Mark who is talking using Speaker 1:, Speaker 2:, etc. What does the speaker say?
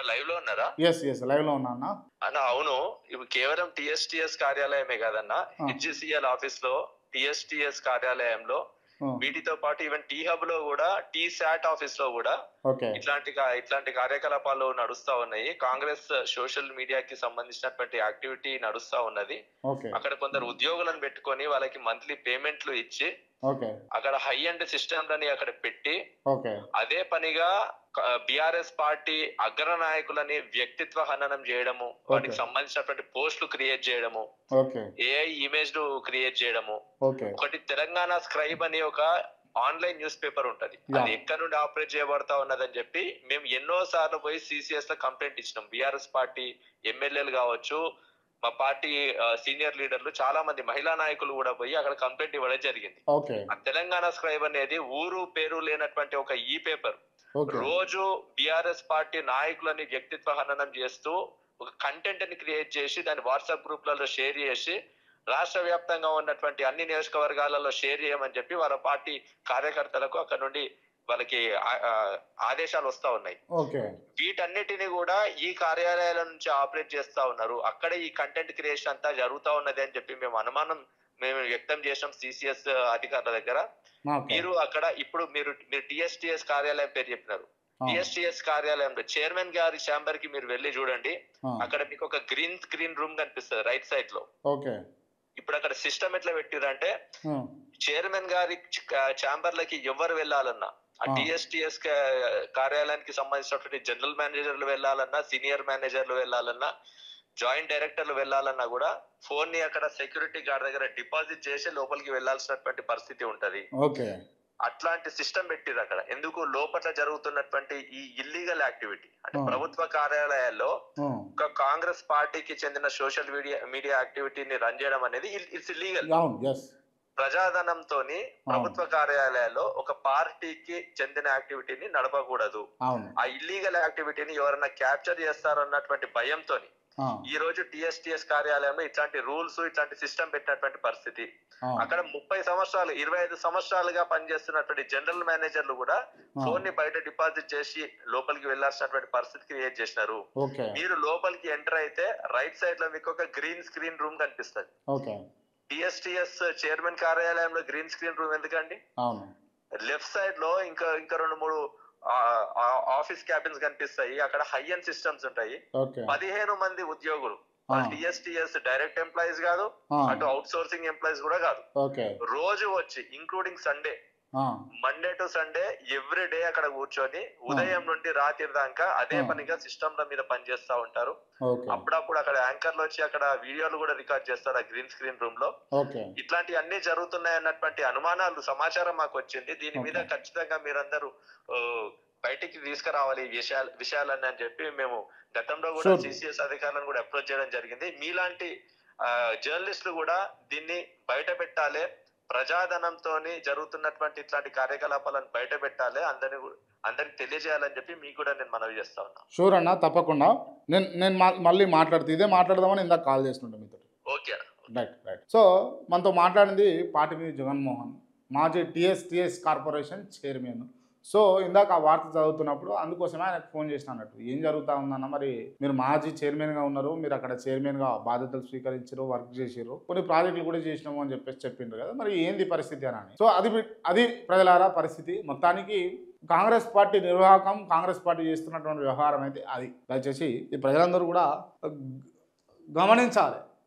Speaker 1: Live లో ఉన్నారా?
Speaker 2: Yes live లో ఉన్నా అన్న.
Speaker 1: అన్న అవును, ఇప్పుడు కేవలం టిఎస్టిఎస్ కార్యాలయమే కాదన్న, హెచ్జిసిఎల్ ఆఫీస్ లో, టిఎస్టిఎస్ కార్యాలయంలో, వీటితో పాటు ఈవెన్ టీ హబ్ లో కూడా, టీ శాట్ ఆఫీస్ లో కూడా ఇట్లాంటి కార్యకలాపాలు నడుస్తా ఉన్నాయి. కాంగ్రెస్ సోషల్ మీడియాకి సంబంధించినటువంటి యాక్టివిటీ నడుస్తా ఉన్నది. అక్కడ కొందరు ఉద్యోగులను పెట్టుకొని వాళ్ళకి మంత్లీ పేమెంట్లు ఇచ్చి అక్కడ హై అండ్ సిస్టమ్లని అక్కడ పెట్టి అదే పనిగా బిఆర్ఎస్ పార్టీ అగ్ర నాయకులని వ్యక్తిత్వ హననం చేయడము, వాటికి సంబంధించినటువంటి పోస్టులు క్రియేట్ చేయడము, ఏఐ ఇమేజ్ లు క్రియేట్ చేయడము. ఒకటి తెలంగాణ స్క్రైబ్ అని ఒక ఆన్లైన్ న్యూస్ పేపర్ ఉంటది, అది ఎక్కడి నుండి ఆపరేట్ చేయబడతా ఉన్నదని చెప్పి మేము ఎన్నో సార్లు పోయి సిసిఎస్ లో కంప్లైంట్ ఇచ్చినాం. బిఆర్ఎస్ పార్టీ ఎమ్మెల్యేలు కావచ్చు, మా పార్టీ సీనియర్ లీడర్లు, చాలా మంది మహిళా నాయకులు కూడా పోయి అక్కడ కంప్లైంట్ ఇవ్వడం జరిగింది. ఆ తెలంగాణ స్క్రైబ్ అనేది ఊరు పేరు లేనటువంటి ఒక ఈ పేపర్ రోజు బిఆర్ఎస్ పార్టీ నాయకులని వ్యక్తిత్వ హననం చేస్తూ ఒక కంటెంట్ ని క్రియేట్ చేసి దాన్ని వాట్సాప్ గ్రూప్లలో షేర్ చేసి రాష్ట్ర వ్యాప్తంగా ఉన్నటువంటి అన్ని నియోజకవర్గాలలో షేర్ చేయమని చెప్పి వాళ్ళ పార్టీ కార్యకర్తలకు అక్కడ నుండి వాళ్ళకి ఆదేశాలు వస్తా ఉన్నాయి. వీటన్నిటిని కూడా ఈ కార్యాలయాల నుంచి ఆపరేట్ చేస్తా ఉన్నారు. అక్కడే ఈ కంటెంట్ క్రియేషన్ అంతా జరుగుతా ఉన్నది అని చెప్పి మేము వ్యక్తం చేసాం సిసిఎస్ అధికారుల దగ్గర. మీరు అక్కడ ఇప్పుడు మీరు టిఎస్టిఎస్ కార్యాలయం పేరు చెప్పినారు. టిఎస్టిఎస్ కార్యాలయంలో చైర్మన్ గారి ఛాంబర్ కి మీరు వెళ్ళి చూడండి, అక్కడ మీకు ఒక గ్రీన్ స్క్రీన్ రూమ్ కనిపిస్తుంది రైట్ సైడ్ లో. ఇప్పుడు అక్కడ సిస్టమ్ ఎట్లా పెట్టిరంటే, చైర్మన్ గారి ఛాంబర్లకి ఎవరు వెళ్ళాలన్నా, ఆ టిఎస్టిఎస్ కార్యాలయానికి సంబంధించినటువంటి జనరల్ మేనేజర్లు వెళ్ళాలన్నా, సీనియర్ మేనేజర్లు వెళ్ళాలన్నా, జాయింట్ డైరెక్టర్లు వెళ్ళాలన్నా కూడా ఫోన్ ని అక్కడ సెక్యూరిటీ గార్డ్ దగ్గర డిపాజిట్ చేసి లోపలికి వెళ్లాల్సినటువంటి పరిస్థితి ఉంటది. అట్లాంటి సిస్టమ్ పెట్టిరు అక్కడ. ఎందుకు? లోపల జరుగుతున్నటువంటి ఈ ఇల్లీగల్ యాక్టివిటీ, అంటే ప్రభుత్వ కార్యాలయాల్లో ఒక కాంగ్రెస్ పార్టీకి చెందిన సోషల్ మీడియా యాక్టివిటీని రన్ చేయడం అనేది ఇట్స్ ఇల్లీగల్. ప్రజాధనంతో ప్రభుత్వ కార్యాలయాల్లో ఒక పార్టీకి చెందిన యాక్టివిటీని నడపకూడదు. ఆ ఇల్లీగల్ యాక్టివిటీని ఎవరైనా క్యాప్చర్ చేస్తారన్నటువంటి భయంతో ఈ రోజు టిఎస్టిఎస్ కార్యాలయంలో ఇట్లాంటి రూల్స్, ఇట్లాంటి సిస్టమ్ పెట్టినటువంటి పరిస్థితి. అక్కడ 30 సంవత్సరాలు 25 సంవత్సరాలుగా పనిచేస్తున్నటువంటి జనరల్ మేనేజర్లు కూడా ఫోన్ ని బయట డిపాజిట్ చేసి లోపలికి వెళ్లాల్సినటువంటి పరిస్థితి క్రియేట్ చేసినారు. మీరు లోపలికి ఎంటర్ అయితే రైట్ సైడ్ లో మీకు ఒక గ్రీన్ స్క్రీన్ రూమ్ కనిపిస్తుంది. టిఎస్టిఎస్ చైర్మన్ కార్యాలయంలో గ్రీన్ స్క్రీన్ రూమ్ ఎందుకండి? లెఫ్ట్ సైడ్ లో ఇంకా 2-3 ఆఫీస్ క్యాబిన్స్ కనిపిస్తాయి. అక్కడ హై అండ్ సిస్టమ్స్ ఉంటాయి. 15 మంది ఉద్యోగులు, టిఎస్టిఎస్ డైరెక్ట్ ఎంప్లాయీస్ కాదు, అటు అవుట్ సోర్సింగ్ ఎంప్లాయీస్ కూడా కాదు. రోజు వచ్చి including Sunday, Monday to Sunday every day అక్కడ కూర్చొని ఉదయం నుండి రాత్రి దాకా అదే పనిగా సిస్టమ్ల మీద పనిచేస్తా ఉంటారు. అప్పుడప్పుడు అక్కడ యాంకర్లు వచ్చి అక్కడ వీడియోలు కూడా రికార్డ్ చేస్తారు ఆ గ్రీన్ స్క్రీన్ రూమ్ లో. ఇట్లాంటి అన్ని జరుగుతున్నాయి అన్నటువంటి అనుమానాలు, సమాచారం మాకు వచ్చింది. దీని మీద ఖచ్చితంగా మీరందరూ బయటికి తీసుకురావాలి ఈ విషయాలన్నీ అని చెప్పి మేము గతంలో కూడా సిసిఎస్ అధికారులను కూడా అప్రోచ్ చేయడం జరిగింది. మీలాంటి జర్నలిస్టులు కూడా దీన్ని బయట పెట్టాలి, ప్రజాధనంతో జరుగుతున్నటువంటి ఇట్లాంటి కార్యకలాపాలను బయట పెట్టాలి, అందరికి తెలియజేయాలని చెప్పి మీకు కూడా నేను మనవి చేస్తా ఉన్నా.
Speaker 2: షూర్ అన్న, తప్పకుండా. నేను మళ్ళీ ఇదే మాట్లాడదామని ఇందాక కాల్ చేస్తుంటా మీతో.
Speaker 1: Okay
Speaker 2: right. సో మనతో మాట్లాడింది పాటిమీది జగన్మోహన్, మాజీ టిఎస్టిఎస్ కార్పొరేషన్ చైర్మన్. సో ఇందాక ఆ వార్త చదువుతున్నప్పుడు అందుకోసమే ఆయనకు ఫోన్ చేసిన అన్నట్టు, ఏం జరుగుతూ ఉందన్న, మరి మీరు మాజీ చైర్మన్గా ఉన్నారు, మీరు అక్కడ చైర్మన్గా బాధ్యతలు స్వీకరించారు, వర్క్ చేసారు, కొన్ని ప్రాజెక్టులు కూడా చేసినాము అని చెప్పేసి చెప్పిండ్రు కదా, మరి ఏంది పరిస్థితి అని. సో అది ప్రజలారా పరిస్థితి. మొత్తానికి కాంగ్రెస్ పార్టీ నిర్వాహకం, కాంగ్రెస్ పార్టీ చేస్తున్నటువంటి వ్యవహారం అయితే అది. దయచేసి ఈ ప్రజలందరూ కూడా గమనించాలి.